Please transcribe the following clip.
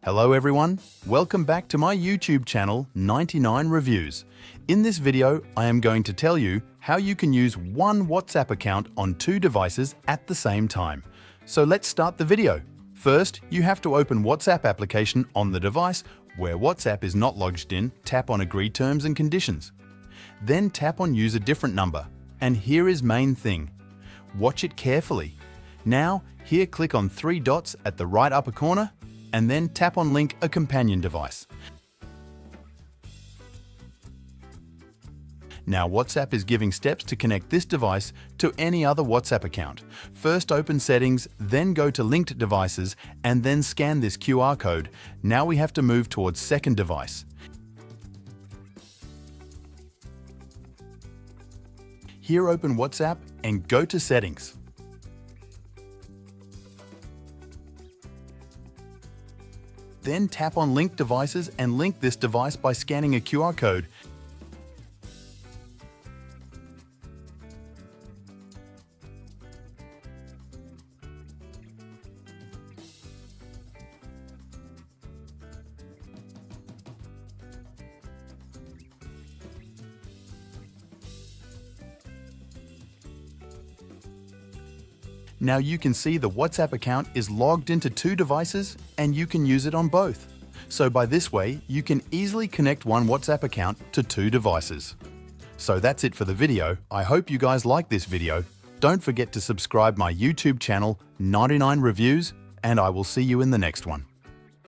Hello everyone, welcome back to my YouTube channel 99 Reviews. In this video, I am going to tell you how you can use one WhatsApp account on two devices at the same time. So let's start the video. First, you have to open WhatsApp application on the device. Where WhatsApp is not logged in, tap on Agree Terms and Conditions. Then tap on Use a different number. And here is main thing. Watch it carefully. Now, here click on three dots at the right upper corner and then tap on Link a companion device. Now WhatsApp is giving steps to connect this device to any other WhatsApp account. First open Settings, then go to Linked Devices and then scan this QR code. Now we have to move towards second device. Here open WhatsApp and go to Settings. Then tap on Link Devices and link this device by scanning a QR code. Now you can see the WhatsApp account is logged into two devices and you can use it on both. So by this way, you can easily connect one WhatsApp account to two devices. So that's it for the video. I hope you guys like this video. Don't forget to subscribe my YouTube channel 99 Reviews and I will see you in the next one.